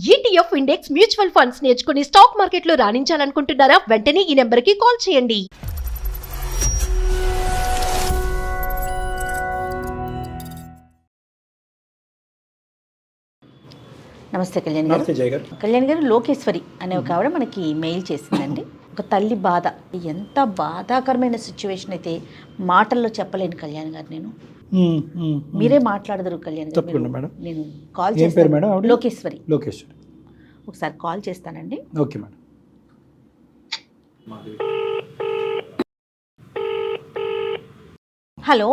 ETF index mutual funds నేర్చుకుని stock మార్కెట్లో రాణించాలనుకుంటున్నారా? వెంటనే ఈ నెంబర్కి కాల్ చేయండి. నమస్తే కళ్యాణ్ గారు. నమస్తే జయ గారు. కళ్యాణ్ గారు, లోకేశ్వరి అనే ఒక ఆవిడ మనకి మెయిల్ చేసిందండి. ఒక తల్లి బాధ, ఎంత బాధాకరమైన సిచ్యువేషన్ అయితే మాటల్లో చెప్పలేను కళ్యాణ్ గారు. నేను మీరే మాట్లాడదురు కళ్యాణ్ గారు. తప్పకుండా మేడం. నేను కాల్ ఏం పేరు మేడం? చేస్తాను. లోకేశ్వరి. లోకేశ్వరి. ఒకసారి కాల్ చేస్తానండి. Okay madam. హలో,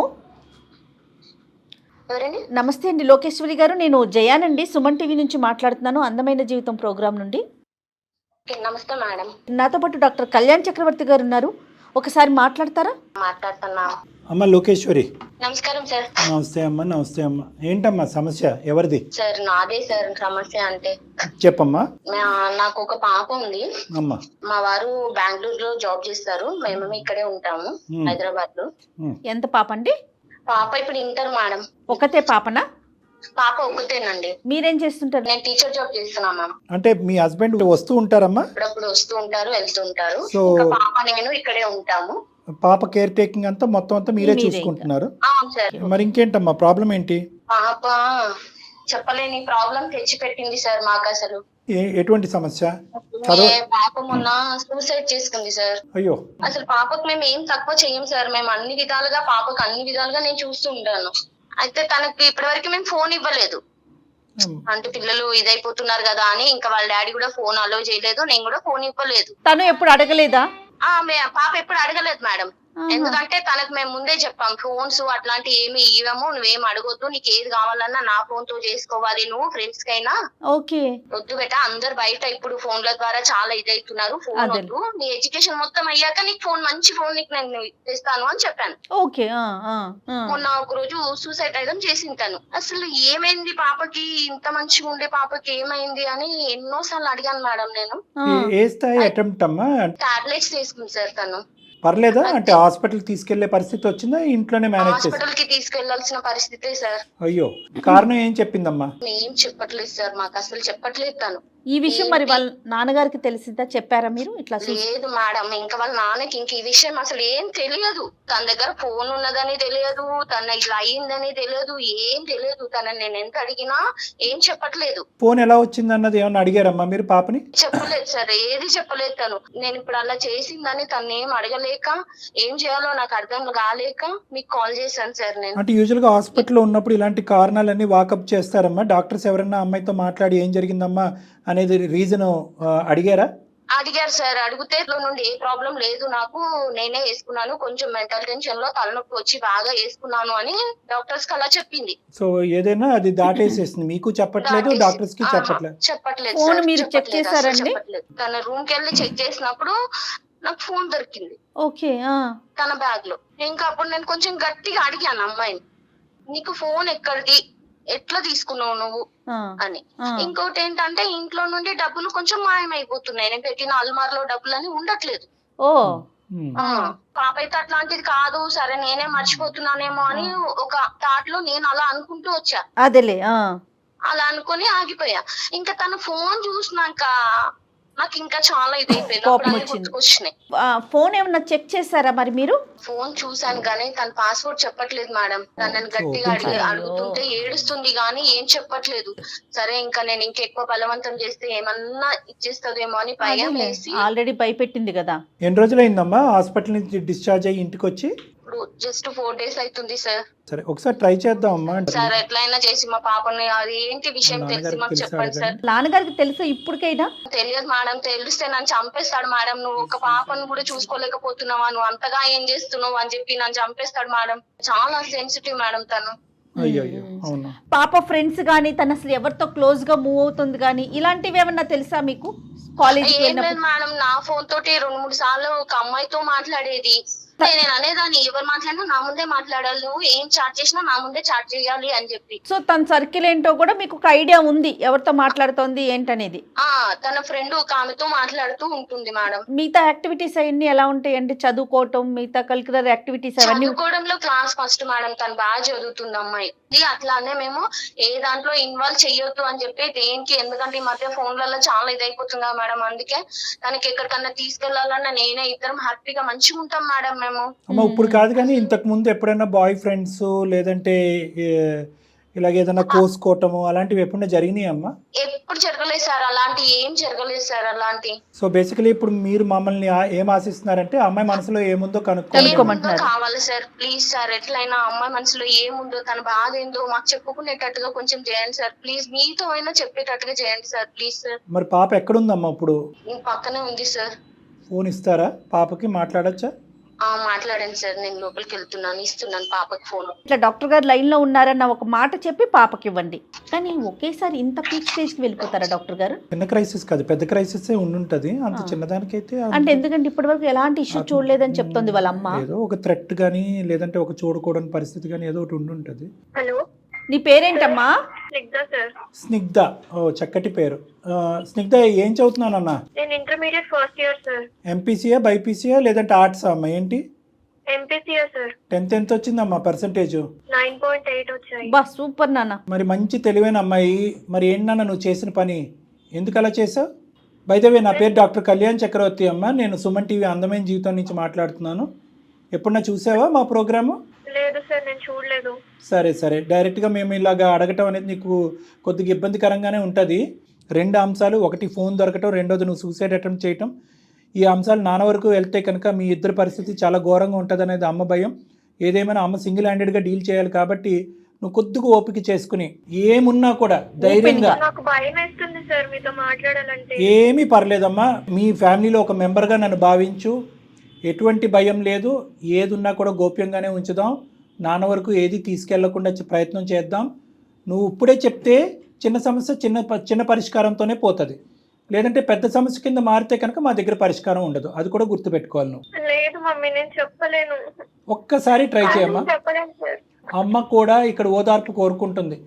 నమస్తే అండి లోకేశ్వరి గారు. నేను జయానండి, సుమన్ టీవీ నుంచి మాట్లాడుతున్నాను, అందమైన జీవితం ప్రోగ్రాం నుండి. నమస్తే మేడం. నాతో పాటు డాక్టర్ కళ్యాణ్ చక్రవర్తి గారు ఉన్నారు, ఒకసారి మాట్లాడతారా? మాట్లాడుతున్నా. అమ్మ లోకేశ్వరి. నమస్కారం సార్. నమస్తే అమ్మ. నమస్తే అమ్మ. ఏంటమ్మా సమస్య? ఎవరిది? సార్ నాదే సార్ సమస్య. అంటే చెప్పమ్మా. నాకు ఒక పాప ఉంది. అమ్మా. మా వారు బెంగళూరులో జాబ్ చేస్తారు, మేము ఇక్కడే ఉంటాము హైదరాబాద్ లో. ఎంత పాప అండి? పాప ఇప్పుడు ఇంటర్ మేడం. ఒకతే పాపనా? పాప ఒకటేనండి. మీరేం చేస్తుంటారు? నేను టీచర్ జాబ్ చేస్తున్నా మ్యామ్. అంటే మీ హస్బెండ్ వస్తూ ఉంటారమ్మా? అప్పుడప్పుడు వస్తూ ఉంటారు, వెళ్తూ ఉంటారు. సో పాప నేను ఇక్కడే ఉంటాము. పాప కేర్ టేకింగ్ అంతా మొత్తం అంతా మీరే చూసుకుంటున్నారు? సార్. మరి ఇంకేంటమ్మా ప్రాబ్లం ఏంటి? పాప చెప్పలేని ప్రాబ్లం తెచ్చి పెట్టింది సార్ మాకు. అసలు ఎటువంటి సమస్య? పాప మొన్న సూసైడ్ చేసుకుంది సార్. అయ్యో. అసలు పాపకు మేము ఏం తక్కువ చెయ్యం సార్. మేము అన్ని విధాలుగా పాపకు అన్ని విధాలుగా నేను చూస్తూ ఉంటాను. అయితే తనకి ఇప్పటి వరకు మేము ఫోన్ ఇవ్వలేదు. అంటే పిల్లలు ఇదైపోతున్నారు కదా అని ఇంకా వాళ్ళ డాడీ కూడా ఫోన్ అలో చేయలేదు, నేను కూడా ఫోన్ ఇవ్వలేదు. తను ఎప్పుడు అడగలేదా? పాప ఎప్పుడు అడగలేదు మేడం. ఎందుకంటే తనకు మేము ముందే చెప్పాం, ఫోన్స్ అట్లాంటి ఏమి ఇవ్వము, నువ్వేం అడగొద్దు, నీకు ఏది కావాలన్నా నా ఫోన్ తో చేసుకోవాలి, నువ్వు ఫ్రెండ్స్ కైనా వద్దు బెట. అందరు బయట ఇప్పుడు ఫోన్ల ద్వారా చాలా ఇదైతున్నారు, ఫోన్ వద్దు, నీ ఎడ్యుకేషన్ మొత్తం అయ్యాక నీకు ఫోన్, మంచి ఫోన్ నీకు నేను ఇస్తాను అని చెప్పాను. మొన్న ఒక రోజు సూసైడ్ ఐటమ్ చేసింది తను. అసలు ఏమైంది పాపకి, ఇంత మంచిగా ఉండే పాపకి ఏమైంది అని ఎన్నోసార్లు అడిగాను మేడం నేను. టాబ్లెట్స్ తీసుకుంది సార్ తను. పర్లేదా? అంటే హాస్పిటల్ తీసుకెళ్లే పరిస్థితి వచ్చిందా? ఇంట్లోనే మేనేజ్ చేసి హాస్పిటల్ కి తీసుకెళ్లాల్సిన పరిస్థితే సార్. అయ్యో. కారణం ఏం చెప్పిందమ్మా? ఏం చెప్పట్లేదు సార్, మాకు అసలు చెప్పట్లేదు తను. ఈ విషయం మరి వాళ్ళ నాన్నగారికి తెలిసిందా? చెప్పారా మీరు ఇట్లా? లేదు మేడం, ఇంకా వాళ్ళ నాన్నకి ఇంక ఈ విషయం అసలు ఏం తెలియదు. తన దగ్గర ఫోన్ ఉన్నదని తెలియదు, తన ఇట్లా అయ్యిందని తెలియదు, ఏం తెలియదు. తనని నేను ఎంత అడిగినా ఏం చెప్పట్లేదు. ఫోన్ ఎలా వచ్చింది అన్నది ఏమన్నా అడిగారమ్మా మీరు పాపని? చెప్పలేదు సార్, ఏది చెప్పలేదు తను. నేను ఇప్పుడు అలా చేసిందని తను ఏం అడగలేక, ఏం చేయాలో నాకు అర్థం కాలేక మీకు కాల్ చేశాను సార్ నేను. అంటే యూజువల్ గా హాస్పిటల్లో ఉన్నప్పుడు ఇలాంటి కారణాలన్నీ వాకప్ చేస్తారమ్మా. డాక్టర్స్ ఎవరన్నా అమ్మాయితో మాట్లాడి ఏం జరిగిందమ్మా అనేది రీజన్ అడిగారా? అడిగారు సార్. అడిగితే నుండి ఏ ప్రాబ్లం లేదు నాకు, నేనే వేసుకున్నాను, కొంచెం మెంటల్ టెన్షన్ లో తలనొప్పి వచ్చి బాగా వేసుకున్నాను అని డాక్టర్స్ కి అలా చెప్పింది. సో ఏదైనా అది దాటేసేసింది, మీకు చెప్పట్లేదు, డాక్టర్స్ కి చెప్పట్లేదు. ఫోన్ మీరు చెక్ చేశారండి? తన రూమ్ కి వెళ్ళి చెక్ చేసినప్పుడు నాకు ఫోన్ దొరికింది. ఓకే. తన బ్యాగ్ లో. ఇంకా అప్పుడు నేను కొంచెం గట్టిగా అడిగాను అమ్మాయిని, నీకు ఫోన్ ఎక్కడిది, ఎట్లా తీసుకున్నావు నువ్వు అని. ఇంకోటి ఏంటంటే ఇంట్లో నుండి డబ్బులు కొంచెం మాయమైపోతున్నాయి, నేను పెట్టిన అల్మార్లో డబ్బులు అని ఉండట్లేదు. పాప అయితే అట్లాంటిది కాదు, సరే నేనే మర్చిపోతున్నానేమో అని ఒక థాట్ లో నేను అలా అనుకుంటూ వచ్చా. అదేలే. అలా అనుకుని ఆగిపోయా. ఇంకా తన ఫోన్ చూసినాక నాకు ఇంకా చాలా ఇదైపోయింది. ఫోన్ ఏమన్నా చెక్ చేశారా మరి మీరు? ఫోన్ చూసాను కానీ తన పాస్వర్డ్ చెప్పట్లేదు మేడం. తనని గట్టిగా అడుగుతుంటే ఏడుస్తుంది కానీ ఏం చెప్పట్లేదు. సరే ఇంకా నేను ఇంకెక్కువ బలవంతం చేస్తే ఏమన్నా ఇచ్చేస్తుందేమో అని భయం వేసి. ఆల్రెడీ భయపెట్టింది కదా. ఎన్ని రోజులు అయిందమ్మా హాస్పిటల్ నుంచి డిశ్చార్జ్ అయ్యి ఇంటికి వచ్చి? జస్ట్ 4 days అవుతుంది సార్. సరే ఒకసారి ట్రై చేద్దాం అమ్మా. సార్ ఎట్లయినా చేసి మా పాపని, అది ఏంటి విషయం తెలిసి మాకు చెప్పండి సార్. నాన్నగారికి తెలుసా ఇప్పటికైనా? తెలియదు మేడం. తెలిస్తే నన్ను చంపేస్తాడు మేడం. నువ్వు ఒక పాపను కూడా చూసుకోలేకపోతున్నావా, నువ్వు అంతగా ఏం చేస్తున్నావు అని చెప్పి నన్ను చంపేస్తాడు మేడం. చాలా సెన్సిటివ్ మేడం తను. పాప ఫ్రెండ్స్ గానీ, తను అసలు ఎవరితో క్లోజ్ గా మూవ్ అవుతుంది గానీ, ఇలాంటివి ఏమన్నా తెలుసా మీకు? కాలేజ్ ఏం లేదు మేడం, నా ఫోన్ తోటి 2-3 సార్లు ఒక అమ్మాయితో మాట్లాడేది. నేను అనేదాన్ని ఎవరు మాట్లాడినా నా ముందే మాట్లాడాలి, నువ్వు ఏం చాట్ చేసినా నా ముందే చాట్ చేయాలి అని చెప్పి. సో తన సర్కిల్ ఏంటో కూడా మీకు ఒక ఐడియా ఉంది, ఎవరితో మాట్లాడుతోంది ఏంటనేది. తన ఫ్రెండ్ ఒక ఆమెతో మాట్లాడుతూ ఉంటుంది మేడం. మిగతా యాక్టివిటీస్ అవన్నీ ఎలా ఉంటాయండి? చదువుకోవటం, మిగతా కల్చరల్ యాక్టివిటీస్ అవన్నీ? చదువుకోవడంలో క్లాస్ ఫస్ట్ మేడం, తను బాగా చదువుతుంది అమ్మాయి. అట్లానే మేము ఏ దాంట్లో ఇన్వాల్వ్ చెయ్యొద్దు అని చెప్పి దేనికి, ఎందుకంటే ఈ మధ్య ఫోన్లలో చాలా ఇదైపోతుంది కదా మేడం. అందుకే తనకి ఎక్కడికన్నా తీసుకెళ్లాలన్నా నేనే, ఇద్దరం హ్యాపీగా మంచిగా ఉంటాం మేడం మేము. అమ్మ ఇప్పుడు కాదు కానీ ఇంతకు ముందు ఎప్పుడైనా బాయ్ ఫ్రెండ్స్ లేదంటే ఇలాగ ఏదైనా కోసుకోవటము అలాంటివి ఎప్పుడైనా జరిగినాయి అమ్మా? ఎప్పుడు జరగలేదు సార్, అలాంటి ఏం జరగలేదు సార్ అలాంటి. సో బేసికలీ ఇప్పుడు మీరు మమ్మల్ని ఏం ఆశిస్తున్నారంటే అమ్మాయి మనసులో ఏముందో కనుక్కోమంటున్నారు. కావాలి సార్, ప్లీజ్ సార్, ఎట్లయినా అమ్మాయి మనసులో ఏముందో, తన బాధ ఏందో మాకు చెప్పుకునేటట్టుగా కొంచెం చేయండి సార్ ప్లీజ్. మీతో అయినా చెప్పేటట్టుగా చేయండి సార్ ప్లీజ్ సార్. మరి పాప ఎక్కడుందమ్మా ఇప్పుడు? పక్కనే ఉంది సార్. ఫోన్ ఇస్తారా పాపకి, మాట్లాడచ్చా? మాట్లాడండి సార్, నేను లోపలికి వెళ్తున్నాను, ఇస్తున్నాను పాపకి ఫోన్. ఇట్లా డాక్టర్ గారు లైన్ లో ఉన్నారన్న ఒక మాట చెప్పి పాపకి ఇవ్వండి. కానీ ఒకేసారి ఇంత పీక్ స్టేజ్ కి వెళ్ళిపోతారా డాక్టర్ గారు? చిన్న క్రైసిస్ కాదు, పెద్ద క్రైసిస్ ఉండుంటది. అంత చిన్నదానికైతే అంటే ఎందుకంటే ఇప్పటి వరకు ఎలాంటి ఇష్యూ చూడలేదని చెప్తుంది వాళ్ళ అమ్మ. ఏదో ఒక థ్రెట్ గానీ లేదంటే ఒక చూడకూడని పరిస్థితి గానీ ఏదో ఒకటి ఉండుంటది. హలో, నీ పేరేంటమ్మా? స్నిగ్ధ సార్. స్నిగ్ధ, ఓ చక్కటి పేరు. స్నిగ్ధ ఏం చదువుతున్నానన్నా? నేను ఇంటర్మీడియట్ ఫస్ట్ ఇయర్ సార్. ఎంపీసీయా బైపీసీయా లేదంటే ఆర్ట్స్ అమ్మా? ఏంటి ఎంపీసీయా సార్. 10th ఎంత వచ్చిందమ్మా పర్సంటేజ్? 9.8 వచ్చాయి. బా సూపర్ నాన్న. మరి మంచి తెలివైన అమ్మాయి. మరి ఏంటన్నా నువ్వు చేసిన పని, ఎందుకు అలా చేసావు? బై ద వే నా పేరు డాక్టర్ కళ్యాణ్ చక్రవర్తి అమ్మ. నేను సుమన్ టీవీ అందమైన జీవితం నుంచి మాట్లాడుతున్నాను. ఎప్పుడన్నా చూసావా మా ప్రోగ్రాము? లేదు సార్, నేను చూడలేదు. సరే డైరెక్ట్గా మేము ఇలాగా అడగటం అనేది నీకు కొద్దిగా ఇబ్బందికరంగానే ఉంటుంది. 2 అంశాలు, ఒకటి ఫోన్ దొరకటం, రెండోది నువ్వు సూసైడ్ అటెంప్ట్ చేయటం. ఈ అంశాలు నాన్న వరకు వెళ్తే కనుక మీ ఇద్దరి పరిస్థితి చాలా ఘోరంగా ఉంటుంది అనేది అమ్మ భయం. ఏదేమైనా అమ్మ సింగిల్ హ్యాండెడ్గా డీల్ చేయాలి కాబట్టి నువ్వు కొద్దిగా ఓపిక చేసుకుని ఏమున్నా కూడా ధైర్యంగా. నాకు భయం వేస్తుంది సార్ మీతో మాట్లాడాలంటే. ఏమీ పర్లేదమ్మా, మీ ఫ్యామిలీలో ఒక మెంబర్గా నన్ను భావించు. ఎటువంటి భయం లేదు, ఏది ఉన్నా కూడా గోప్యంగానే ఉంచుదాం. నాన్న వరకు ఏది తీసుకెళ్లకుండా ప్రయత్నం చేద్దాం. నువ్వు ఇప్పుడే చెప్తే చిన్న సమస్య చిన్న పరిష్కారంతోనే పోతుంది. లేదంటే పెద్ద సమస్య కింద మారితే కనుక మా దగ్గర పరిష్కారం ఉండదు. అది కూడా గుర్తుపెట్టుకోవాలి నువ్వు. లేదు మమ్మీ, నేను చెప్పలేను. ఒక్కసారి ట్రై చేయమ్మా. చెప్పలేను సార్. అమ్మ కూడా ఇక్కడ ఓదార్పు కోరుకుంటుంది.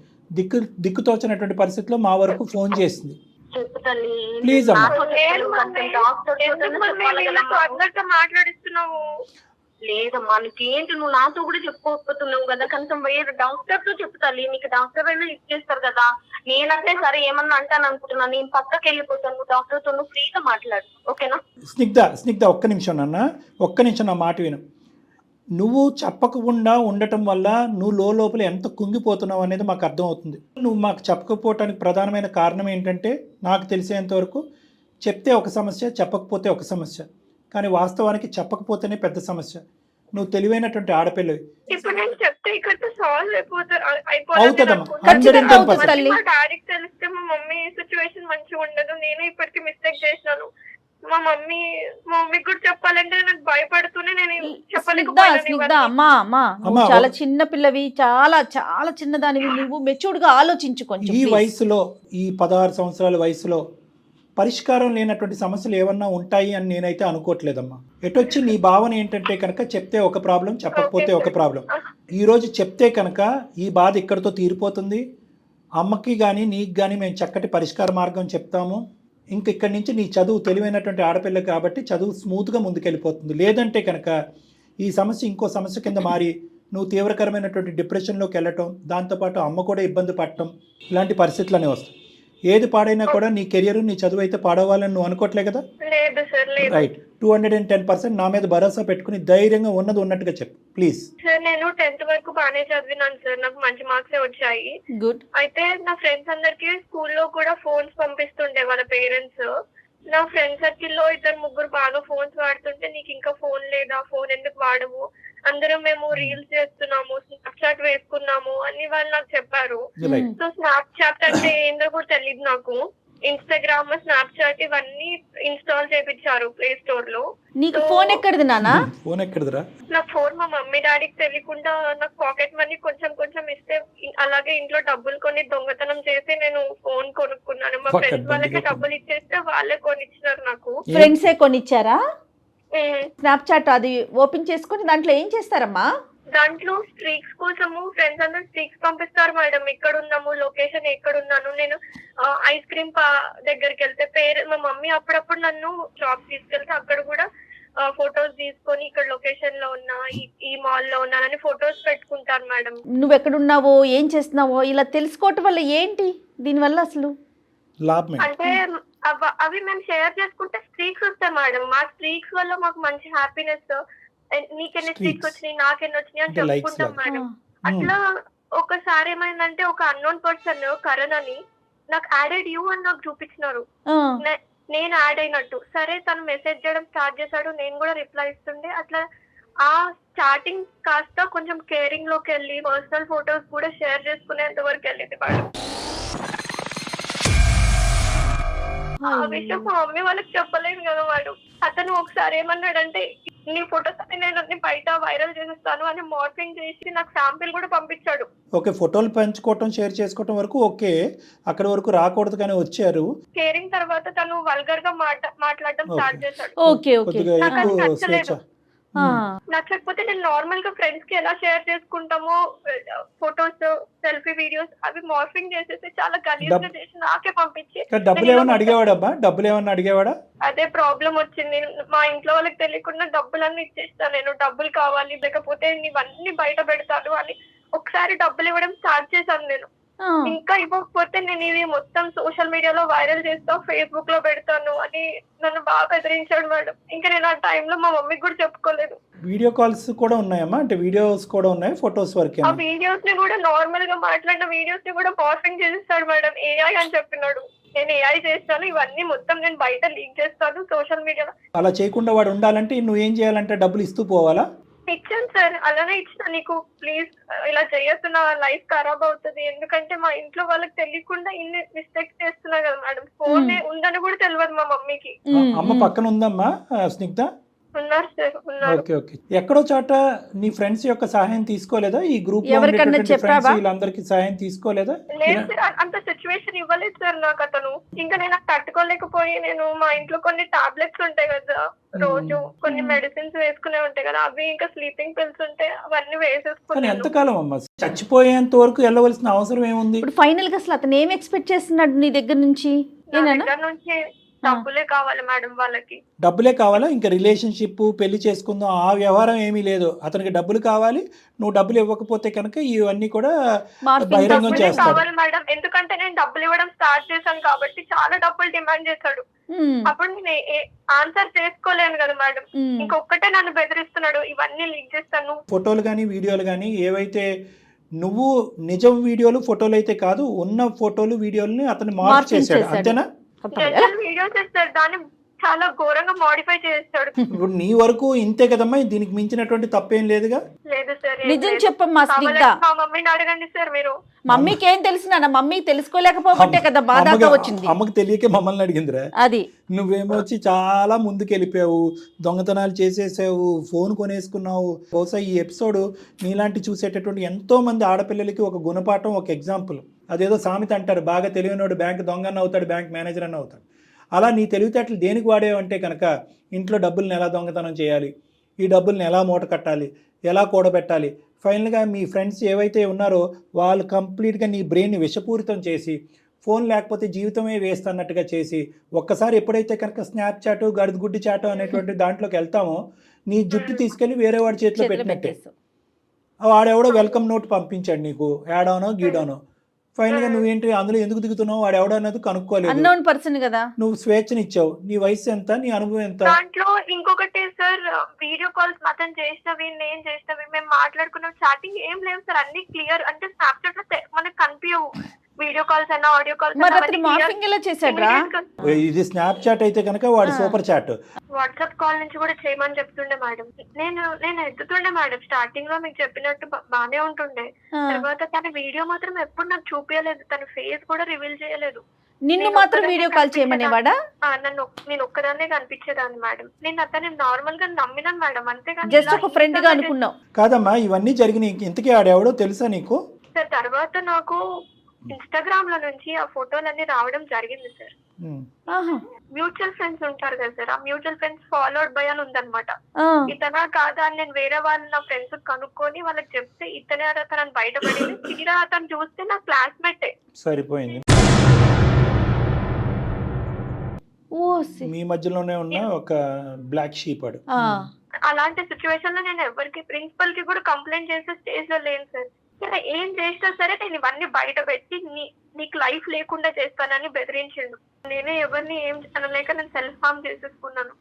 దిక్కుతోచినటువంటి పరిస్థితిలో మా వరకు ఫోన్ చేసింది. ప్లీజ్ అమ్మా. మాట్లాడిస్తున్నావు. లేదమ్మా, నీకేంటి, నువ్వు నాతో కూడా చెప్పుకోకపోతున్నావు కదా, కనీసం వేరే డాక్టర్ తో చెప్తాలి. నీకు డాక్టర్ అయినా ఇచ్చేస్తారు కదా. నేనంటే సరే ఏమన్నా అంటాను అనుకుంటున్నా, నేను పక్కకి వెళ్ళిపోతాను. నువ్వు డాక్టర్ తో నువ్వు ఫ్రీగా మాట్లాడు, ఓకేనా? స్నిగ్ధ ఒక్క నిమిషం నా మాట విను. నువ్వు చెప్పకుండా ఉండటం వల్ల నువ్వు లోపల ఎంత కుంగిపోతున్నావు అనేది మాకు అర్థమవుతుంది. నువ్వు మాకు చెప్పకపోవటానికి ప్రధానమైన కారణం ఏంటంటే, నాకు తెలిసేంతవరకు చెప్తే ఒక సమస్య, చెప్పకపోతే ఒక సమస్య. కానీ వాస్తవానికి చెప్పకపోతేనే పెద్ద సమస్య. నువ్వు తెలివైనటువంటి ఆడపిల్లవి. ఇప్పుడు నేను చెప్తే ఇక్కడ సాల్వ్ అవుతుందమ్మా. డాడీకి తెలిస్తే మా మమ్మీ సిచ్యువేషన్ మంచిగా ఉండదు. నేను ఇప్పటికీ మిస్టేక్ చేసినాను. మా మమ్మీ కూడా చెప్పాలంటే నాకు భయపడుతూనే నేను చెప్పలేకపోయాను. అమ్మా చాలా చిన్న పిల్లవి, చాలా చాలా చిన్నదానివి. నువ్వు మెచ్యూర్డ్ గా ఆలోచించు కొంచెం. ఈ వయసులో, ఈ 16 సంవత్సరాల వయసులో పరిష్కారం లేనటువంటి సమస్యలు ఏమన్నా ఉంటాయి అని నేనైతే అనుకోవట్లేదమ్మా. ఎటొచ్చి నీ భావన ఏంటంటే కనుక చెప్తే ఒక ప్రాబ్లం, చెప్పకపోతే ఒక ప్రాబ్లం. ఈరోజు చెప్తే కనుక ఈ బాధ ఇక్కడితో తీరిపోతుంది. అమ్మకి కానీ నీకు కానీ మేము చక్కటి పరిష్కార మార్గం చెప్తాము. ఇంక ఇక్కడి నుంచి నీ చదువు, తెలివైనటువంటి ఆడపిల్ల కాబట్టి చదువు స్మూత్గా ముందుకెళ్ళిపోతుంది. లేదంటే కనుక ఈ సమస్య ఇంకో సమస్య కింద మారి నువ్వు తీవ్రకరమైనటువంటి డిప్రెషన్లోకి వెళ్ళటం, దాంతోపాటు అమ్మ కూడా ఇబ్బంది పడటం, ఇలాంటి పరిస్థితులనే వస్తాయి. ఏది పాడైనా కూడా నీ కెరియర్, నీ చదువు అయితే పాడవాలని నువ్వు అనుకోవట్లే కదా? రైట్. 210% నా మీద భరోసా పెట్టుకుని ధైర్యంగా ఉన్నది ఉన్నట్టుగా చెప్పు ప్లీజ్. సార్, నేను 10th వరకు బాగానే చదివినాను సార్, నాకు మంచి మార్క్సే వచ్చాయి. గుడ్. అయితే నా ఫ్రెండ్స్ అందరికి స్కూల్లో కూడా ఫోన్స్ పంపిస్తుండే వాళ్ళ పేరెంట్స్. నా ఫ్రెండ్ సర్కిల్ లో 2-3 బాగా ఫోన్స్ వాడుతుంటే, నీకు ఇంకా ఫోన్ లేదా, ఫోన్ ఎందుకు వాడవు, అందరం మేము రీల్స్ చేస్తున్నాము, స్నాప్చాట్ వేసుకున్నాము అని వాళ్ళు నాకు చెప్పారు. సో స్నాప్చాట్ అంటే ఏందో కూడా తెలియదు నాకు. ఇన్స్టాగ్రామ్, స్నాప్చాట్ ఇవన్నీ ఇన్స్టాల్ చేయించారు ప్లే స్టోర్ లో. నీకు ఫోన్ ఎక్కడిది నానా? ఫోన్ ఎక్కడిదిరా? నా ఫోన్ మా మమ్మీ డాడీకి తెలియకుండా నాకు పాకెట్ మనీ కొంచెం ఇస్తే, అలాగే ఇంట్లో డబ్బులు కొని దొంగతనం చేసి నేను ఫోన్ కొనుక్కున్నాను. మా ఫ్రెండ్స్ వాళ్ళకి డబ్బులు ఇచ్చేస్తే వాళ్ళే కొనిచ్చినారు నాకు. ఫ్రెండ్సే కొనిచ్చారా? స్నాప్చాట్ అది ఓపెన్ చేసుకొని దాంట్లో ఏం చేస్తారమ్మా? దాంట్లో స్ట్రీక్స్ కోసము ఫ్రెండ్స్ అందరూ స్ట్రీక్స్ పంపిస్తారు మేడం. ఎక్కడ ఉన్నాము, లొకేషన్ ఎక్కడ ఉన్నాను, నేను ఐస్ క్రీమ్ దగ్గరికి వెళ్తే మా మమ్మీ అప్పుడప్పుడు నన్ను షాప్ తీసుకెళ్తే అక్కడ కూడా ఫొటోస్ తీసుకొని ఇక్కడ లొకేషన్ లో ఉన్నా, ఈ మాల్ లో ఉన్నానని ఫొటోస్ పెట్టుకుంటారు మేడం. నువ్వు ఎక్కడున్నావో ఏం చేస్తున్నావో ఇలా తెలుసుకోవటం వల్ల ఏంటి దీనివల్ల అసలు లాభమే? అంటే అవి మేము షేర్ చేసుకుంటే స్ట్రీక్స్ వస్తాయి మేడం. మా స్ట్రీక్స్ వల్ల మాకు మంచి హ్యాపీనెస్, నీకెన్ని స్ట్రీక్స్ వచ్చినాయి నాకెన్ని వచ్చినాయి అని చెప్పుకుంటాం మేడం. అట్లా ఒకసారి ఏమైందంటే ఒక అన్నోన్ పర్సన్ కరణ్ అని నాకు యాడెడ్ యూ అని నాకు చూపించినారు. నేను యాడ్ అయినట్టు. సరే తను మెసేజ్ చేయడం స్టార్ట్ చేశాడు, నేను కూడా రిప్లై ఇస్తుండే. అట్లా ఆ స్టార్టింగ్ కాస్త కొంచెం కేరింగ్ లోకి వెళ్ళి పర్సనల్ ఫొటోస్ కూడా షేర్ చేసుకునేంత వరకు వెళ్ళింది మేడం. ఆ విషయం మా మమ్మీ వాళ్ళకి చెప్పలేదు కదా మేడం. అతను ఒకసారి ఏమన్నాడంటే నీ ఫొటోస్ అని నేను అన్ని బయట వైరల్ చేసేస్తాను అని మార్ఫింగ్ చేసి నాకు శాంపిల్ కూడా పంపించాడు. ఓకే, ఫోటోలు పంచుకోవటం షేర్ చేసుకోవటం వరకు ఓకే, అక్కడ వరకు రాకూడదు కానీ వచ్చారు. కేరింగ్ తర్వాత తను వల్గర్ గా మాట్లాడడం స్టార్ట్ చేశాడు. Okay okay. కొద్దిగా నాకు అది ఎక్కువ నచ్చలేదు. స్వేచ్ఛ. నచ్చకపోతే నేను నార్మల్ గా ఫ్రెండ్స్ కి ఎలా షేర్ చేసుకుంటామో ఫొటోస్, సెల్ఫీ వీడియోస్ అవి మార్ఫింగ్ చేసేసి చాలా గలీజ్ గా చేసి నాకే పంపించి. డబ్బులు ఏమన్నా అడిగేవాడబ్బా? డబ్బులు ఏమన్నా అడిగేవాడా? అదే ప్రాబ్లం వచ్చింది. మా ఇంట్లో వాళ్ళకి తెలియకుండా డబ్బులన్నీ ఇచ్చేస్తాను. నేను డబ్బులు కావాలి లేకపోతే ఇవన్నీ బయట పెడతాను అని ఒకసారి డబ్బులు ఇవ్వడం స్టార్ట్ చేశాను నేను. ఇంకా ఇవ్వకపోతే నేను ఇది మొత్తం సోషల్ మీడియాలో వైరల్ చేస్తా, ఫేస్బుక్ లో పెడతాను అని నన్ను బాగా బెదిరించాడు మేడం. ఇంకా నేను ఆ టైంలో మా మమ్మీకి కూడా చెప్పుకోలేదు. వీడియో కాల్స్ కూడా ఉన్నాయమ్మా? అంటే వీడియోస్ కూడా ఉన్నాయి, ఫొటోస్ వరకే? ఆ వీడియోస్ ని కూడా నార్మల్ గా మాట్లాడిన వీడియోస్ ని కూడా మార్ఫింగ్ చేసేస్తాడు మేడం. ఏఐ అని చెప్పినాడు. నేను ఏఐ చేస్తాను, ఇవన్నీ మొత్తం నేను బయట లీక్ చేస్తాను సోషల్ మీడియాలో. అలా చేయకుండా వాడు ఉండాలంటే నువ్వేం చేయాలంటే డబ్బులు ఇస్తూ పోవాలా? ఇచ్చాను సార్, అలానే ఇచ్చిన. నీకు ప్లీజ్ ఇలా చేయొద్దు, నా లైఫ్ ఖరాబ్ అవుతుంది. ఎందుకంటే మా ఇంట్లో వాళ్ళకి తెలియకుండా ఇన్ని మిస్టేక్స్ చేస్తున్నా కదా మేడం. ఫోన్ ఉందని కూడా తెలియదు మా మమ్మీకి. అమ్మ పక్కన ఉందమ్మా స్నిగ్ధ? ఉన్నారు సార్, ఉన్నారు. Okay okay. ఎక్కడో చోట నీ ఫ్రెండ్స్ యొక్క సహాయం తీసుకోలేదా? ఈ గ్రూప్ వీళ్ళందరికి సహాయం తీసుకోలేదా? లేదు సార్, అంత సిచ్యువేషన్ ఇవ్వలేదు సార్ నాకు అతను. ఇంకా నేను తట్టుకోలేకపోయి నేను మా ఇంట్లో కొన్ని టాబ్లెట్స్ ఉంటాయి కదా, రోజు కొన్ని మెడిసిన్స్ వేసుకునే ఉంటాయి కదా, అవి ఇంకా స్లీపింగ్ పిల్స్ ఉంటాయి, అవన్నీ వేసేసుకున్నాను. ఎంతకాలం అమ్మా? చచ్చిపోయేంత వరకు వెళ్ళవలసిన అవసరం ఏముంది? ఇప్పుడు ఫైనల్ గా అసలు అతను ఏం ఎక్స్పెక్ట్ చేస్తున్నాడు నీ దగ్గర నుంచి? దగ్గర నుంచి డబ్బులే కావాలి మేడం వాళ్ళకి. డబ్బులే కావాలా? ఇంకా రిలేషన్షిప్, పెళ్లి చేసుకుందాం ఆ వ్యవహారం ఏమీ లేదు. అతనికి డబ్బులు కావాలి. నువ్వు డబ్బులు ఇవ్వకపోతే కనుక ఇవన్నీ కూడా బహిరంగం చేస్తాడు. కావాలి మేడం, ఎందుకంటే నేను డబ్బులు ఇవ్వడం స్టార్ట్ చేశాను కాబట్టి చాలా డబ్బులు డిమాండ్ చేశాడు. అప్పుడు నేను ఆన్సర్ చేసుకోలేను కదా మేడం. ఇంకొకటే నన్ను బెదిరిస్తున్నాడు, ఇవన్నీ లీక్ చేస్తాను. ఫోటోలు కానీ వీడియోలు కానీ ఏవైతే నువ్వు నిజం వీడియోలు ఫోటోలు అయితే కాదు, ఉన్న ఫోటోలు వీడియోలని అతను మార్పు చేశాడు, అంతేనా? వీడియో చేస్తాడు, దాన్ని చాలా ఘోరంగా మోడిఫై చేస్తాడు. ఇప్పుడు నీ వరకు ఇంతే కదమ్మా, దీనికి మించినటువంటి తప్పేం లేదుగా? లేదు సార్. నిజం చెప్పమ్మా స్నిగ్ధ. మా మమ్మీని అడగండి సార్ మీరు. మమ్మీకి ఏం తెలుసు నాన్న? మమ్మీకి తెలుసుకోలేకపోతే కదా బాధగా వచ్చింది. అమ్మకి తెలియకే మమ్మల్ని అడిగిందిరా. అది నువ్వేమో వచ్చి చాలా ముందుకు వెళ్ళిపోయావు, దొంగతనాలు చేసేసావు, ఫోన్ కొనేసుకున్నావు. బహుశా ఈ ఎపిసోడ్ నీలాంటి చూసేటటువంటి ఎంతో మంది ఆడపిల్లలకి ఒక గుణపాఠం, ఒక ఎగ్జాంపుల్. అదేదో సామెత అంటారు, బాగా తెలియనివాడు బ్యాంక్ దొంగ అని అవుతాడు, బ్యాంక్ మేనేజర్ అని అవుతాడు. అలా నీ తెలివితేటలు దేనికి వాడేవంటే కనుక ఇంట్లో డబ్బుల్ని ఎలా దొంగతనం చేయాలి, ఈ డబ్బుల్ని ఎలా మూట కట్టాలి, ఎలా కూడబెట్టాలి. ఫైనల్గా మీ ఫ్రెండ్స్ ఏవైతే ఉన్నారో వాళ్ళు కంప్లీట్గా నీ బ్రెయిన్ని విషపూరితం చేసి, ఫోన్ లేకపోతే జీవితమే వేస్ట్ అన్నట్టుగా చేసి, ఒక్కసారి ఎప్పుడైతే కనుక స్నాప్చాట్, గడిగుడ్డి చాటు అనేటువంటి దాంట్లోకి వెళ్తామో నీ జుట్టు తీసుకెళ్ళి వేరే వాడి చేతిలో పెట్టినట్టే. వాడెవడో వెల్కమ్ నోట్ పంపించాడు నీకు, యాడానో గీడానో. ఫైనల్ గా నువ్వేంటి అందులో ఎందుకు దిగుతున్నావు, వాడు ఎవడో అన్నది కనుక్కోలేదు. అన్నోన్ పర్సన్ కదా. నువ్వు స్వేచ్ఛనిచ్చావు. నీ వయసు ఎంత, నీ అనుభవం ఎంత? దాంట్లో ఇంకొకటి సార్, వీడియో కాల్స్ అతను చేసినవి, నేను చేసినవి, మేము మాట్లాడుకున్న చాటింగ్ ఏం లేవు సార్, అన్ని క్లియర్. అంటే స్నాప్చాట్ లో మనకు కనిపించవు వీడియో కాల్స్ అయినా ఆడియో కాల్స్. ఇది స్నాప్చాట్ అయితే కనుక వాడు సూపర్ చాట్. వాట్సాప్ కాల్ నుంచి కూడా చేయమని చెప్తుండే మేడం. నేను ఎత్తుతుండే మేడం. స్టార్టింగ్ లో మీకు చెప్పినట్టు బానే ఉంటుండే. తర్వాత తన వీడియో మాత్రం ఎప్పుడు నాకు చూపించలేదు, తన ఫేస్ కూడా రివీల్ చేయలేదు. నిన్ను మాత్రం వీడియో కాల్ చేయమనేవాడా? నేను ఒక్కదాన్నే కనిపించేదాన్ని మేడం. నేను అతన్ని నార్మల్ గా నమ్మినాను మేడం, అంతేగాని జస్ట్ ఒక ఫ్రెండ్ గా అనుకున్నావు కాదమ్మా. ఇవన్నీ జరిగినాయి, ఇంతకీ ఆడెవడో తెలుసా నీకు? సార్ తర్వాత నాకు ఇన్స్టాగ్రామ్ లో నుంచి ఆ ఫోటోలన్నీ రావడం జరిగింది సార్. ఆహా. మ్యూచువల్ ఫ్రెండ్స్ ఉంటారు కదా సార్, ఆ మ్యూచువల్ ఫ్రెండ్స్ ఫాలోడ్ బై అని ఉందన్నమాట. ఆ. ఇతనా కాదా అని నేను వేరే వాళ్ళు నా ఫ్రెండ్స్ కనుక్కొని వాళ్ళకి చెప్తే ఇతనే అతను బయటపడింది. తీరా అతను చూస్తే నా క్లాస్మేటే. సరిపోయింది. ఓ మీ మధ్యలోనే ఉన్న ఒక బ్లాక్ షీప్ అడు. అలాంటి సిచ్యువేషన్ లో నేను ఎవరికి ప్రిన్సిపల్ కి కూడా కంప్లైంట్ చేసే స్టేజ్ లో లేను సార్. ఇలా ఏం చేసినా సరే నేను ఇవన్నీ బయట పెట్టి నీకు లైఫ్ లేకుండా చేస్తానని బెదిరించిండు. నేనే ఎవరిని ఏం అనలేక నేను సెల్ఫ్ హార్మ్ చేసేసుకున్నాను.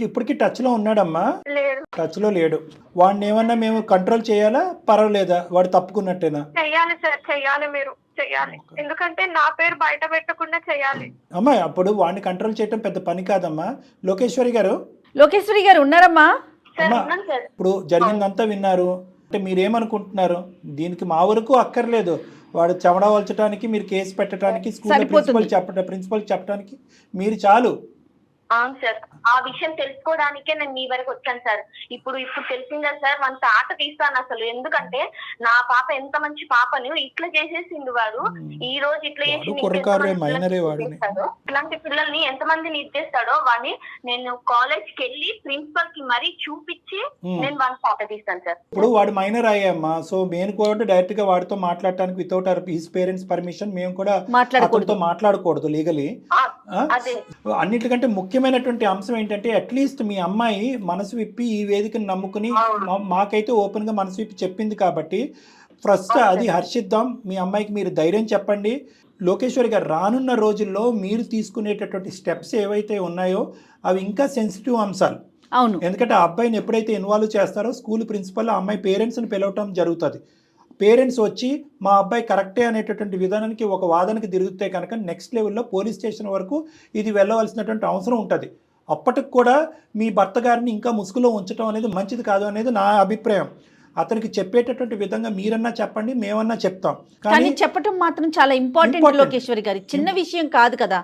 ఇప్పటికి టచ్ లో ఉన్నాడమ్మా? లేదు. టచ్ లో లేడు. వాడిని ఏమన్నా మేము కంట్రోల్ చేయాలా, పర్వాలేదా? వాడు తప్పుకున్నట్టేనా? చెయ్యాలి సార్, చెయ్యాలి, మీరు చెయ్యాలి. ఎందుకంటే నా పేరు బయట పెట్టకుండా చెయ్యాలి. అమ్మా అప్పుడు వాడిని కంట్రోల్ చేయటం పెద్ద పని కాదమ్మా. లోకేశ్వరి గారు ఉన్నారమ్మా? సార్ అమ్మా ఉన్నాను సార్. ఇప్పుడు జరిగిందంతా విన్నారు అంటే మీరేమనుకుంటున్నారు? దీనికి మా వరకు అక్కర్లేదు. వాడు చెమడ వల్చడానికి, మీరు కేసు పెట్టడానికి, స్కూల్ ప్రిన్సిపల్ చెప్పడానికి మీరు చాలు. అవును సార్, ఆ విషయం తెలుసుకోవడానికే నేను మీ వరకు వచ్చాను సార్. ఇప్పుడు తెలిసిందా సార్, మన తాట తీస్తాను అసలు. ఎందుకంటే నా పాప ఎంత మంచి పాపని ఇట్లా చేసేసిండు వాడు. ఈ రోజు ఇట్లా చేసి ఇట్లాంటి పిల్లల్ని ఎంతమందిని ఇచ్చేస్తాడో వాడిని నేను కాలేజ్ కి వెళ్ళి ప్రిన్సిపల్ కి మరీ చూపించి నేను వాడిని తాట తీస్తాను సార్. ఇప్పుడు వాడు మైనర్ అయ్యామ్మా. సో మేము కూడా డైరెక్ట్ గా వాడితో మాట్లాడటానికి వితౌట్ హిస్ పేరెంట్స్ పర్మిషన్ మేము కూడా అతనితో మాట్లాడకూడదు లీగలీ. అన్నిటికంటే ముఖ్యమైనటువంటి అంశం ఏంటంటే అట్లీస్ట్ మీ అమ్మాయి మనసు విప్పి ఈ వేదికను నమ్ముకుని మాకైతే ఓపెన్ గా మనసు విప్పి చెప్పింది కాబట్టి ఫస్ట్ అది హర్షిద్దాం. మీ అమ్మాయికి మీరు ధైర్యం చెప్పండి. లోకేశ్వరి గారు రానున్న రోజుల్లో మీరు తీసుకునేటటువంటి స్టెప్స్ ఏవైతే ఉన్నాయో అవి ఇంకా సెన్సిటివ్ అంశాలు. అవును. ఎందుకంటే ఆ అబ్బాయిని ఎప్పుడైతే ఇన్వాల్వ్ చేస్తారో స్కూల్ ప్రిన్సిపల్ ఆ అమ్మాయి పేరెంట్స్ని పిలవటం జరుగుతుంది. పేరెంట్స్ వచ్చి మా అబ్బాయి కరెక్టే అనేటటువంటి విధానానికి ఒక వాదనకి తిరిగితే కనుక నెక్స్ట్ లెవెల్లో పోలీస్ స్టేషన్ వరకు ఇది వెళ్ళవలసినటువంటి అవసరం ఉంటుంది. అప్పటికి కూడా మీ భర్త గారిని ఇంకా ముసుగులో ఉంచడం అనేది మంచిది కాదు అనేది నా అభిప్రాయం. అతనికి చెప్పేటటువంటి విధంగా మీరన్నా చెప్పండి, మేమన్నా చెప్తాం. కానీ చెప్పటం మాత్రం చాలా ఇంపార్టెంట్ లోకేశ్వరి గారి. చిన్న విషయం కాదు కదా.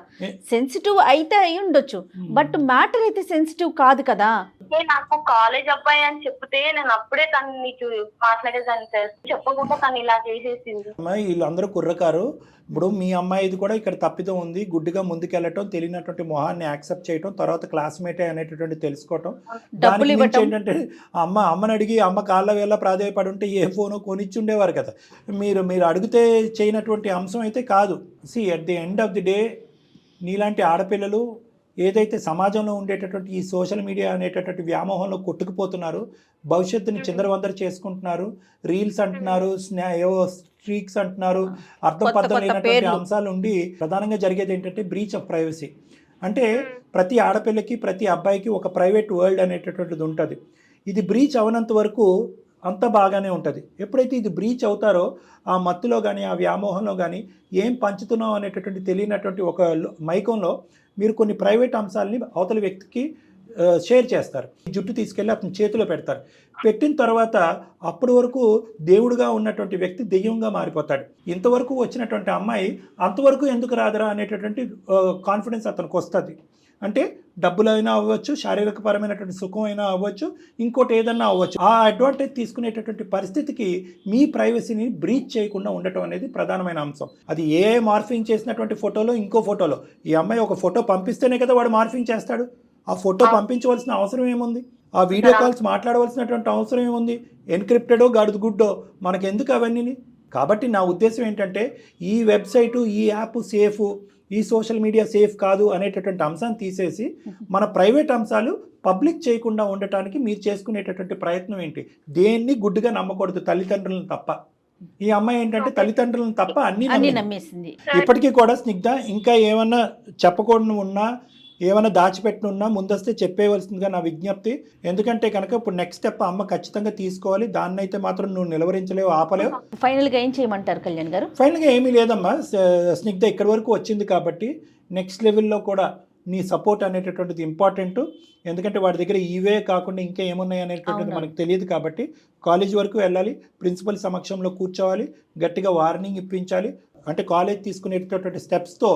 సెన్సిటివ్ అయితే అయి ఉండొచ్చు, బట్ మ్యాటర్ అయితే సెన్సిటివ్ కాదు కదా. నాకు కాలేజ్ అబ్బాయి అని చెప్తే నేను అప్పుడే తను నీకు మాట్లాడేదాన్ని సార్. చెప్పకుండా తను ఇలా చేసేసింది. వీళ్ళందరూ కుర్రకారు. ఇప్పుడు మీ అమ్మాయిది కూడా ఇక్కడ తప్పిదం ఉంది. గుడ్డిగా ముందుకెళ్ళటం, తెలియనటువంటి మొహాన్ని యాక్సెప్ట్ చేయటం, తర్వాత క్లాస్మేటే అనేటటువంటి తెలుసుకోవటం. దాని గురించి ఏంటంటే అమ్మని అడిగి అమ్మ కాళ్ళ వేళ ప్రాధాయపడి ఉంటే ఏ ఫోనో కొనిచ్చి ఉండేవారు కదా. మీరు అడిగితే చేయనటువంటి అంశం అయితే కాదు. At the end of the day నీలాంటి ఆడపిల్లలు ఏదైతే సమాజంలో ఉండేటటువంటి ఈ సోషల్ మీడియా అనేటటువంటి వ్యామోహంలో కొట్టుకుపోతున్నారు, భవిష్యత్తుని చిందరవందర చేసుకుంటున్నారు. రీల్స్ అంటున్నారు, ఏవో స్ట్రీక్స్ అంటున్నారు, అర్థం పర్థం లేనటువంటి అంశాలు ఉండి ప్రధానంగా జరిగేది ఏంటంటే బ్రీచ్ ఆఫ్ ప్రైవసీ. అంటే ప్రతి ఆడపిల్లకి ప్రతి అబ్బాయికి ఒక ప్రైవేట్ వరల్డ్ అనేటటువంటిది ఉంటుంది. ఇది బ్రీచ్ అవనంత వరకు అంత బాగానే ఉంటుంది. ఎప్పుడైతే ఇది బ్రీచ్ అవుతారో ఆ మత్తులో కానీ ఆ వ్యామోహంలో కానీ ఏం పంచుతున్నాం అనేటటువంటి తెలియనటువంటి ఒక మైకంలో మీరు కొన్ని ప్రైవేట్ అంశాలని అవతల వ్యక్తికి షేర్ చేస్తారు. జుట్టు తీసుకెళ్ళి అతని చేతిలో పెడతారు. పెట్టిన తర్వాత అప్పటి వరకు దేవుడుగా ఉన్నటువంటి వ్యక్తి దెయ్యంగా మారిపోతాడు. ఇంతవరకు వచ్చినటువంటి అమ్మాయి అంతవరకు ఎందుకు రాదురా అనేటటువంటి కాన్ఫిడెన్స్ అతనికి వస్తుంది. అంటే డబ్బులైనా అవ్వచ్చు, శారీరకపరమైనటువంటి సుఖం అయినా అవ్వచ్చు, ఇంకోటి ఏదన్నా అవ్వచ్చు. ఆ అడ్వాంటేజ్ తీసుకునేటటువంటి పరిస్థితికి మీ ప్రైవసీని బ్రీచ్ చేయకుండా ఉండటం అనేది ప్రధానమైన అంశం. అది ఏ మార్ఫింగ్ చేసినటువంటి ఫోటోలో ఇంకో ఫోటోలో ఈ అమ్మాయి ఒక ఫోటో పంపిస్తేనే కదా వాడు మార్ఫింగ్ చేస్తాడు. ఆ ఫోటో పంపించవలసిన అవసరం ఏముంది? ఆ వీడియో కాల్స్ మాట్లాడవలసినటువంటి అవసరం ఏముంది? ఎన్క్రిప్టెడో గాడుదు గుడ్డో మనకెందుకు అవన్నీ? కాబట్టి నా ఉద్దేశం ఏంటంటే ఈ వెబ్సైటు, ఈ యాప్ సేఫ్, ఈ సోషల్ మీడియా సేఫ్ కాదు అనేటటువంటి అంశాన్ని తీసేసి మన ప్రైవేట్ అంశాలు పబ్లిక్ చేయకుండా ఉండటానికి మీరు చేసుకునేటటువంటి ప్రయత్నం ఏంటి? దేన్ని గుడ్డిగా నమ్మకూడదు, తల్లిదండ్రులను తప్ప. ఈ అమ్మాయి ఏంటంటే తల్లిదండ్రులను తప్ప అన్ని నమ్మేసింది. ఇప్పటికీ కూడా స్నిగ్ధ ఇంకా ఏమన్నా చెప్పకూడదు ఉన్నా, ఏమైనా దాచిపెట్టున్నా ముందస్తే చెప్పేవలసిందిగా నా విజ్ఞప్తి. ఎందుకంటే కనుక ఇప్పుడు నెక్స్ట్ స్టెప్ అమ్మ ఖచ్చితంగా తీసుకోవాలి. దాన్ని అయితే మాత్రం నువ్వు నిలవరించలేవు, ఆపలేవు. ఫైనల్గా ఏం చేయమంటారు కళ్యాణ్ గారు? ఫైనల్గా ఏమీ లేదమ్మా. స్నిగ్ధ ఇక్కడి వరకు వచ్చింది కాబట్టి నెక్స్ట్ లెవెల్లో కూడా నీ సపోర్ట్ అనేటటువంటిది ఇంపార్టెంట్. ఎందుకంటే వాడి దగ్గర ఇవే కాకుండా ఇంకా ఏమున్నాయి అనేటటువంటిది మనకు తెలియదు కాబట్టి కాలేజ్ వరకు వెళ్ళాలి, ప్రిన్సిపల్ సమక్షంలో కూర్చోవాలి, గట్టిగా వార్నింగ్ ఇప్పించాలి. అంటే కాలేజ్ తీసుకునేటటువంటి స్టెప్స్తో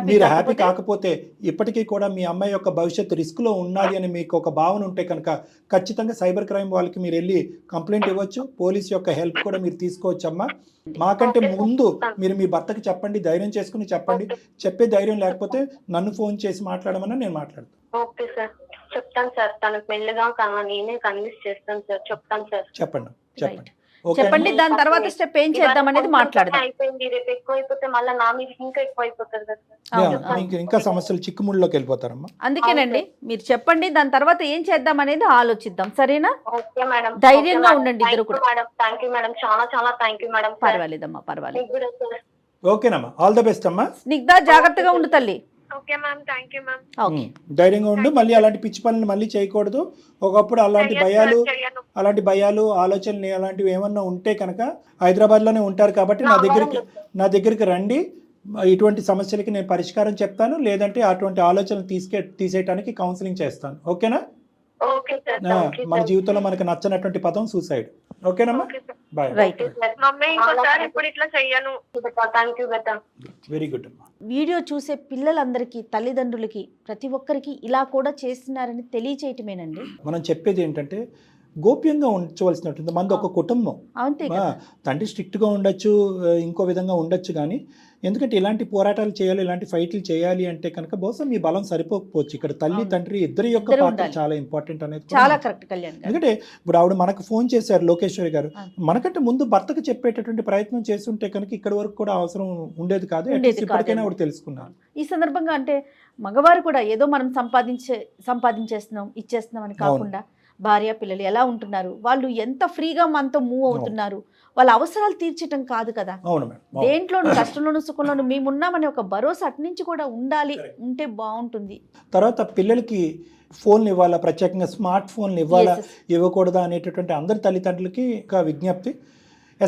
మీరు హ్యాపీ కాకపోతే ఇప్పటికీ కూడా మీ అమ్మాయి యొక్క భవిష్యత్తు రిస్క్లో ఉన్నది అని మీకు ఒక భావన ఉంటే కనుక ఖచ్చితంగా సైబర్ క్రైమ్ వాళ్ళకి మీరు వెళ్ళి కంప్లైంట్ ఇవ్వచ్చు. పోలీస్ యొక్క హెల్ప్ కూడా మీరు తీసుకోవచ్చమ్మా. మాకంటే ముందు మీరు మీ భర్తకి చెప్పండి, ధైర్యం చేసుకుని చెప్పండి. చెప్పే ధైర్యం లేకపోతే నన్ను ఫోన్ చేసి మాట్లాడమని నేను మాట్లాడతాను. ఓకే సార్, చెప్తాను సార్. తనకు మెల్లగా నేనే కన్విన్స్ చేస్తాను సార్. చెప్తాను సార్. చెప్పండి. చెప్పండి, దాని తర్వాత స్టెప్ ఏం చేద్దాం అనేది మాట్లాడదాం. అయిపోయింది, రేపు ఎక్కువ అయిపోతే మళ్ళీ నా మీద ఇంకా ఎక్కువ అయిపోతుంది కదా సార్. ఇంకా సమస్యలు చిక్కుముళ్ళలోకి వెళ్ళిపోతారమ్మా. అందుకేనండి మీరు చెప్పండి, దాని తర్వాత ఏం చేద్దాం అనేది ఆలోచిద్దాం. సరేనా? Okay madam. ధైర్యంగా ఉండండి ఇద్దరు కూడా. మేడం థ్యాంక్ యూ మేడం, చాలా చాలా థ్యాంక్ యూ మేడం. పర్వాలేదమ్మా, పర్వాలేదు. ఓకేనమ్మా, ఆల్ ద బెస్ట్ అమ్మా. స్నిగ్ధ, జాగ్రత్తగా ఉండు తల్లి. Okay ma'am, thank you ma'am. Okay, ధైర్యంగా ఉండు. మళ్ళీ అలాంటి పిచ్చి పనులు మళ్ళీ చేయకూడదు. ఒకప్పుడు అలాంటి భయాలు ఆలోచనలు అలాంటివి ఏమన్నా ఉంటే కనుక హైదరాబాద్లోనే ఉంటారు కాబట్టి నా దగ్గరికి రండి. ఇటువంటి సమస్యలకి నేను పరిష్కారం చెప్తాను. లేదంటే అటువంటి ఆలోచనలు తీసేయడానికి కౌన్సిలింగ్ చేస్తాను. ఓకేనా? మన జీవితంలో మనకు నచ్చనటువంటి పదం సూసైడ్. ఓకేనమ్మా, బాయ్. రైట్. వెరీ గుడ్ అమ్మా. వీడియో చూసే పిల్లలందరికీ, తల్లిదండ్రులకి, ప్రతి ఒక్కరికి ఇలా కూడా చేస్తున్నారని తెలియచేయటమేనండి. మనం చెప్పేది ఏంటంటే గోప్యంగా ఉంచవలసినటువంటి మంది ఒక కుటుంబం. అంతే, తండ్రి స్ట్రిక్ట్గా ఉండొచ్చు, ఇంకో విధంగా ఉండొచ్చు. కానీ ఎందుకంటే ఇలాంటి పోరాటాలు చేయాలి, ఇలాంటి ఫైట్లు చేయాలి అంటే కనుక బహుశా మీ బలం సరిపోకపోవచ్చు. ఇక్కడ తల్లి తండ్రి ఇద్దరి యొక్క పాత్ర చాలా ఇంపార్టెంట్ అనేది చాలా కరెక్ట్ కళ్యాణ్. ఎందుకంటే ఇప్పుడు ఆవిడ మనకు ఫోన్ చేశారు, లోకేశ్వరి గారు. మనకంటే ముందు భర్తకు చెప్పేటటువంటి ప్రయత్నం చేస్తుంటే కనుక ఇక్కడ వరకు కూడా అవసరం ఉండేది కాదు. ఇప్పటికైనా ఆవిడ తెలుసుకున్నారు. ఈ సందర్భంగా అంటే మగవారు కూడా ఏదో మనం సంపాదించేస్తున్నాం ఇచ్చేస్తున్నాం అని కాకుండా భార్య పిల్లలు ఎలా ఉంటున్నారు, వాళ్ళు ఎంత ఫ్రీగా మనతో మూవ్ అవుతున్నారు, వాళ్ళ అవసరాలు తీర్చడం కాదు కదా. దేంట్లోనూ కష్టంలోనూ సుఖంలోనూ మేమున్నామని ఒక భరోసా అటు నుంచి కూడా ఉండాలి, ఉంటే బాగుంటుంది. తర్వాత పిల్లలకి ఫోన్లు ఇవ్వాలా, ప్రత్యేకంగా స్మార్ట్ ఫోన్లు ఇవ్వాలా ఇవ్వకూడదా అనేటటువంటి అందరి తల్లిదండ్రులకి ఒక విజ్ఞప్తి.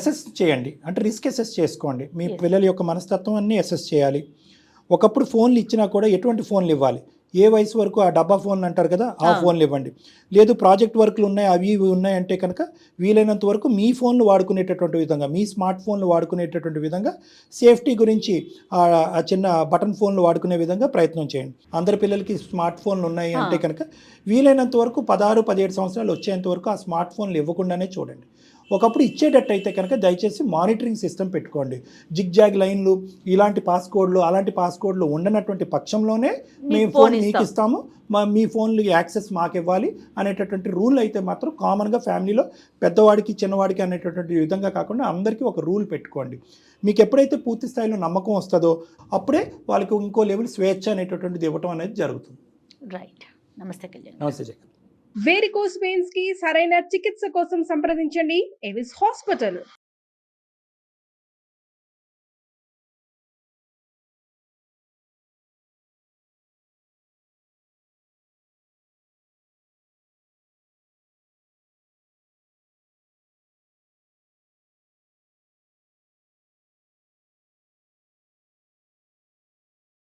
అసెస్ చేయండి, అంటే రిస్క్ అసెస్ చేసుకోండి. మీ పిల్లల యొక్క మనస్తత్వం అన్నీ అసెస్ చేయాలి. ఒకప్పుడు ఫోన్లు ఇచ్చినా కూడా ఎటువంటి ఫోన్లు ఇవ్వాలి, ఏ వయసు వరకు ఆ డబ్బా ఫోన్లు అంటారు కదా, ఆ ఫోన్లు ఇవ్వండి. లేదు ప్రాజెక్ట్ వర్క్లు ఉన్నాయి, అవి ఇవి ఉన్నాయంటే కనుక వీలైనంత వరకు మీ ఫోన్లు వాడుకునేటటువంటి విధంగా, మీ స్మార్ట్ ఫోన్లు వాడుకునేటటువంటి విధంగా, సేఫ్టీ గురించి ఆ చిన్న బటన్ ఫోన్లు వాడుకునే విధంగా ప్రయత్నం చేయండి. అందరి పిల్లలకి స్మార్ట్ ఫోన్లు ఉన్నాయి అంటే కనుక వీలైనంత వరకు 16-17 సంవత్సరాలు వచ్చేంత వరకు ఆ స్మార్ట్ ఫోన్లు ఇవ్వకుండానే చూడండి. ఒకప్పుడు ఇచ్చేటట్టు అయితే కనుక దయచేసి మానిటరింగ్ సిస్టమ్ పెట్టుకోండి. జిగ్జాగ్ లైన్లు, ఇలాంటి పాస్కోడ్లు, అలాంటి పాస్కోడ్లు ఉండనటువంటి పక్షంలోనే మేము ఫోన్ మీకు ఇస్తాము, మీ ఫోన్లు యాక్సెస్ మాకు ఇవ్వాలి అనేటటువంటి రూల్ అయితే మాత్రం కామన్గా ఫ్యామిలీలో పెద్దవాడికి చిన్నవాడికి అనేటటువంటి విధంగా కాకుండా అందరికీ ఒక రూల్ పెట్టుకోండి. మీకు ఎప్పుడైతే పూర్తి స్థాయిలో నమ్మకం వస్తుందో అప్పుడే వాళ్ళకి ఇంకో లెవెల్ స్వేచ్ఛ అనేటటువంటిది ఇవ్వటం అనేది జరుగుతుంది. రైట్. నమస్తే కళ్యాణ్. నమస్తే జగన్. వేరికోస్ వెయిన్స్ కి సరైన చికిత్స కోసం సంప్రదించండి ఎవిస్ హాస్పిటల్.